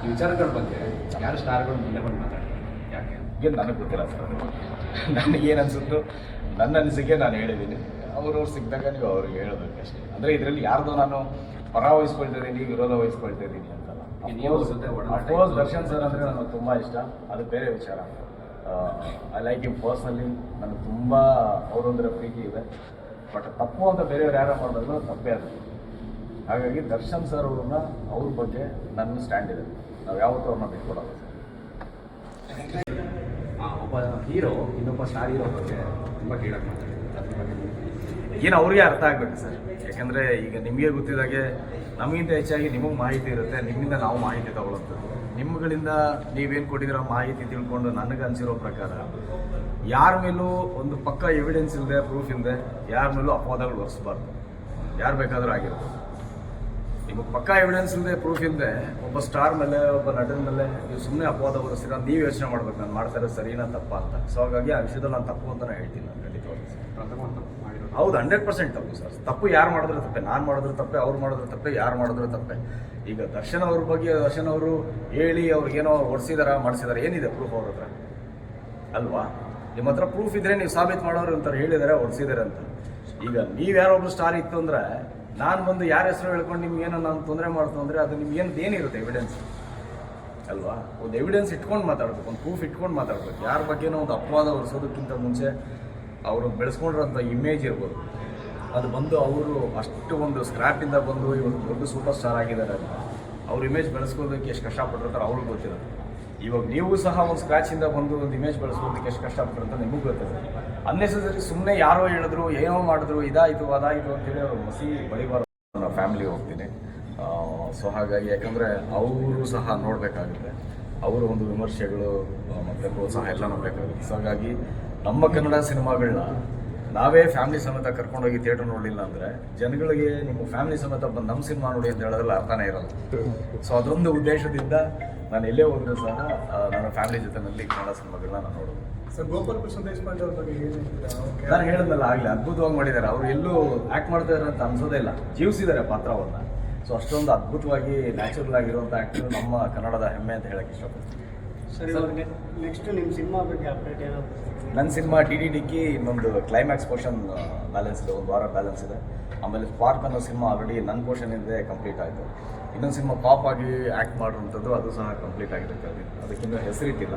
ಈ ವಿಚಾರಗಳ ಬಗ್ಗೆ ಯಾರು ಸ್ಟಾರ್ಗಳು ಮುಂದೆ ಬಂದು ಮಾತಾಡ್ತಾರೆ ಯಾಕೆ ಏನು ನನಗೆ ಗೊತ್ತಿಲ್ಲ ಸರ್. ನನಗೇನು ಅನಿಸುತ್ತೋ ನನ್ನ ಅನಿಸಿಕೆ ನಾನು ಹೇಳಿದ್ದೀನಿ. ಅವರು ಸಿಕ್ಕಿದಾಗ ನೀವು ಅವ್ರಿಗೆ ಹೇಳೋದಕ್ಕಷ್ಟೇ. ಅಂದರೆ ಇದರಲ್ಲಿ ಯಾರ್ದೋ ನಾನು ಪರ ವಹಿಸ್ಕೊಳ್ತಾ ಇದ್ದೀನಿ, ವಿರೋಧ ವಹಿಸ್ಕೊಳ್ತಾ ಇದ್ದೀನಿ ಅಂತಲ್ಲ. ಅಫ್ಕೋರ್ಸ್ ದರ್ಶನ್ ಸರ್ ಅಂದರೆ ನನಗೆ ತುಂಬ ಇಷ್ಟ, ಅದು ಬೇರೆ ವಿಚಾರ. I like you personally. ನನಗೆ ತುಂಬ ಅವರೊಂದರ ಪ್ರೀತಿ ಇದೆ. ಬಟ್ ತಪ್ಪು ಅಂತ ಬೇರೆಯವ್ರು ಯಾರು ಮಾಡಿದ್ರು ತಪ್ಪೇ ಅದು. ಹಾಗಾಗಿ ದರ್ಶನ್ ಸರ್ ಅವ್ರನ್ನ ಅವ್ರ ಬಗ್ಗೆ ನನ್ನ ಸ್ಟ್ಯಾಂಡ್ ಇದೆ. ನಾವು ಯಾವತ್ತೂ ಅವ್ರನ್ನ ಬಿಟ್ಕೊಡೋದು. ಒಬ್ಬ ಹೀರೋ ಇನ್ನೊಬ್ಬ ಸ್ಟಾರ್ ಹೀರೋ ಬಗ್ಗೆ ತುಂಬ ಕೀಳಾಗಿ ಮಾತಾಡ್ತಾರೆ. ಏನು ಅವ್ರಿಗೆ ಅರ್ಥ ಆಗಬೇಕು ಸರ್. ಯಾಕೆಂದರೆ ಈಗ ನಿಮಗೆ ಗೊತ್ತಿದ್ದಾಗೆ ನಮಗಿಂತ ಹೆಚ್ಚಾಗಿ ನಿಮಗೆ ಮಾಹಿತಿ ಇರುತ್ತೆ, ನಿಮ್ಮಿಂದ ನಾವು ಮಾಹಿತಿ ತಗೊಳ್ಳೋಂಥದ್ದು. ನಿಮ್ಗಳಿಂದ ನೀವೇನು ಕೊಟ್ಟಿದ್ದೀರೋ ಮಾಹಿತಿ ತಿಳ್ಕೊಂಡು ನನಗೆ ಅನಿಸಿರೋ ಪ್ರಕಾರ ಯಾರ ಮೇಲೂ ಒಂದು ಪಕ್ಕ ಎವಿಡೆನ್ಸ್ ಇಲ್ಲದೆ, ಪ್ರೂಫ್ ಇಲ್ಲದೆ ಯಾರ ಮೇಲೂ ಅಪವಾದಗಳು ಹೊರಿಸಬಾರ್ದು. ಯಾರು ಬೇಕಾದರೂ ಆಗಿರ್ಬೋದು. ನಿಮಗೆ ಪಕ್ಕ ಎವಿಡೆನ್ಸ್ ಇಲ್ಲದೆ, ಪ್ರೂಫ್ ಇಲ್ಲದೆ ಒಬ್ಬ ಸ್ಟಾರ್ ಮೇಲೆ, ಒಬ್ಬ ನಟನ ಮೇಲೆ ನೀವು ಸುಮ್ಮನೆ ಅಪವಾದ ಹೊರಿಸಿರೋ ನೀವು ಯೋಚನೆ ಮಾಡ್ಬೇಕು, ನಾನು ಮಾಡ್ತಾ ಇರೋದು ಸರಿನಾ ತಪ್ಪ ಅಂತ. ಸೊ ಹಾಗಾಗಿ ಆ ವಿಷಯದಲ್ಲಿ ನಾನು ತಪ್ಪು ಅಂತ ಹೇಳ್ತೀನಿ. ನಾನು ಖಂಡಿತವಾಗಿ ಹೌದು, 100% ತಪ್ಪು ಸರ್. ತಪ್ಪು ಯಾರು ಮಾಡಿದ್ರು ತಪ್ಪೆ, ನಾನು ಮಾಡಿದ್ರು ತಪ್ಪೆ, ಅವ್ರು ಮಾಡಿದ್ರು ತಪ್ಪೆ, ಯಾರು ಮಾಡಿದ್ರು ತಪ್ಪೆ. ಈಗ ದರ್ಶನ್ ಅವ್ರ ಬಗ್ಗೆ ದರ್ಶನ್ ಅವರು ಹೇಳಿ ಅವ್ರಿಗೇನೋ ಹೊಡ್ಸಿದಾರ ಮಾಡಿಸಿದಾರೆ, ಏನಿದೆ ಪ್ರೂಫ್ ಅವ್ರ ಹತ್ರ ಅಲ್ವಾ? ನಿಮ್ಮ ಹತ್ರ ಪ್ರೂಫ್ ಇದ್ರೆ ನೀವು ಸಾಬೀತು ಮಾಡೋರು ಅಂತಾರೆ, ಹೇಳಿದ್ದಾರೆ ಹೊಡ್ಸಿದ್ದಾರೆ ಅಂತ. ಈಗ ನೀವು ಯಾರೊಬ್ರು ಸ್ಟಾರ್ ಇತ್ತು ಅಂದರೆ ನಾನು ಬಂದು ಯಾರ ಹೆಸರು ಹೇಳ್ಕೊಂಡು ನಿಮ್ಗೇನೋ ನಾನು ತೊಂದರೆ ಮಾಡ್ತು ಅಂದರೆ ಅದು ನಿಮ್ಗೇನು ಏನಿರುತ್ತೆ ಎವಿಡೆನ್ಸ್ ಅಲ್ವಾ? ಒಂದು ಎವಿಡೆನ್ಸ್ ಇಟ್ಕೊಂಡು ಮಾತಾಡ್ಬೇಕು, ಒಂದು ಪ್ರೂಫ್ ಇಟ್ಕೊಂಡು ಮಾತಾಡ್ಬೇಕು. ಯಾರ ಬಗ್ಗೆನೋ ಒಂದು ಅಪವಾದ ಹೊರಿಸೋದಕ್ಕಿಂತ ಮುಂಚೆ ಅವರು ಬೆಳೆಸ್ಕೊಂಡಿರೋಂಥ ಇಮೇಜ್ ಇರ್ಬೋದು, ಅದು ಬಂದು ಅವರು ಅಷ್ಟು ಒಂದು ಸ್ಕ್ರ್ಯಾಪಿಂದ ಬಂದು ಇವತ್ತು ದೊಡ್ಡ ಸೂಪರ್ ಸ್ಟಾರ್ ಆಗಿದ್ದಾರೆ ಅಂತ ಅವ್ರ ಇಮೇಜ್ ಬೆಳೆಸ್ಕೊಳ್ಳೋದಕ್ಕೆ ಎಷ್ಟು ಕಷ್ಟಪಟ್ಟಿರ್ತಾರೆ ಅವ್ರಿಗೆ ಗೊತ್ತಿರೋದು. ಇವಾಗ ನೀವು ಸಹ ಒಂದು ಸ್ಕ್ರ್ಯಾಚಿಂದ ಬಂದು ಒಂದು ಇಮೇಜ್ ಬೆಳೆಸ್ಕೊಳ್ಳೋದಕ್ಕೆ ಎಷ್ಟು ಕಷ್ಟಪಟ್ಟಿರಂತ ನಿಮಗೂ ಗೊತ್ತಿದೆ. ಅನ್ನೆಸರಿ ಸುಮ್ಮನೆ ಯಾರೋ ಹೇಳಿದ್ರು, ಏನೋ ಮಾಡಿದ್ರು, ಇದಾಯಿತು ಅದಾಯಿತು ಅಂತೇಳಿ ಅವ್ರು ಮಸಿ ಬಳಿಬಾರ್ದು. ನಾನು ಫ್ಯಾಮಿಲಿ ಹೋಗ್ತೀನಿ. ಸೊ ಹಾಗಾಗಿ ಯಾಕಂದರೆ ಅವರು ಸಹ ನೋಡಬೇಕಾಗುತ್ತೆ, ಅವರ ಒಂದು ವಿಮರ್ಶೆಗಳು ಮತ್ತು ಪ್ರೋತ್ಸಾಹ ಎಲ್ಲ ನೋಡಬೇಕಾಗುತ್ತೆ. ಸೊ ಹಾಗಾಗಿ ನಮ್ಮ ಕನ್ನಡ ಸಿನಿಮಾಗಳನ್ನ ನಾವೇ ಫ್ಯಾಮಿಲಿ ಸಮೇತ ಕರ್ಕೊಂಡೋಗಿ ಥಿಯೇಟರ್ ನೋಡಲಿಲ್ಲ ಅಂದರೆ ಜನಗಳಿಗೆ ನಿಮ್ಮ ಫ್ಯಾಮಿಲಿ ಸಮೇತ ಬಂದು ನಮ್ಮ ಸಿನಿಮಾ ನೋಡಿ ಅಂತ ಹೇಳೋದ್ರಲ್ಲಿ ಅರ್ಥನೇ ಇರೋಲ್ಲ. ಸೊ ಅದೊಂದು ಉದ್ದೇಶದಿಂದ ನಾನು ಎಲ್ಲೇ ಹೋದರೂ ಸಹ ನನ್ನ ಫ್ಯಾಮಿಲಿ ಜೊತೆನಲ್ಲಿ ಕನ್ನಡ ಸಿನಿಮಾಗಳನ್ನ ನಾನು ನೋಡೋದು. ಸರ್, ಗೋಪಾಲ್ ಕೃಷ್ಣ ದೇಶಪಾಂಡೆ ಅವ್ರ ಬಗ್ಗೆ ನಾನು ಹೇಳಿದ್ನಲ್ಲ ಆಗಲಿ, ಅದ್ಭುತವಾಗಿ ಮಾಡಿದ್ದಾರೆ. ಅವರು ಎಲ್ಲೂ ಆ್ಯಕ್ಟ್ ಮಾಡ್ತಾ ಇದ್ದಾರೆ ಅಂತ ಅನ್ಸೋದೇ ಇಲ್ಲ, ಜೀವಿಸಿದ್ದಾರೆ ಪಾತ್ರವನ್ನು. ಸೊ ಅಷ್ಟೊಂದು ಅದ್ಭುತವಾಗಿ ನ್ಯಾಚುರಲ್ ಆಗಿರುವಂಥ ಆ್ಯಕ್ಟರ್ ನಮ್ಮ ಕನ್ನಡದ ಹೆಮ್ಮೆ ಅಂತ ಹೇಳಕ್ಕೆ ಇಷ್ಟಪಡ್ತೀನಿ. ಸರಿ, ನೆಕ್ಸ್ಟ್ ನಿಮ್ಮ ಸಿನಿಮಾ ಬಗ್ಗೆ ಅಪ್ಡೇಟ್ ಏನಾದ್ರು? ನನ್ನ ಸಿನಿಮಾ ಡಿಡಿಡಿಕ್ಕಿ ಇನ್ನೊಂದು ಕ್ಲೈಮ್ಯಾಕ್ಸ್ ಪೋರ್ಷನ್ ಬ್ಯಾಲೆನ್ಸ್ ಇದೆ, ಒಂದು ವಾರ ಬ್ಯಾಲೆನ್ಸ್ ಇದೆ. ಆಮೇಲೆ ಸ್ಪಾರ್ಕ್ ಅನ್ನೋ ಸಿನಿಮಾ ಆಲ್ರೆಡಿ ನನ್ನ ಪೋರ್ಷನ್ ಇದೆ, ಕಂಪ್ಲೀಟ್ ಆಯಿತು. ಇನ್ನೊಂದು ಸಿನಿಮಾ ಪಾಪ್ ಆಗಿ ಆ್ಯಕ್ಟ್ ಮಾಡಿರುವಂಥದ್ದು ಅದು ಸಹ ಕಂಪ್ಲೀಟ್ ಆಗಿರುತ್ತೆ. ಅದಕ್ಕಿಂತ ಹೆಸರಿಟ್ಟಿಲ್ಲ.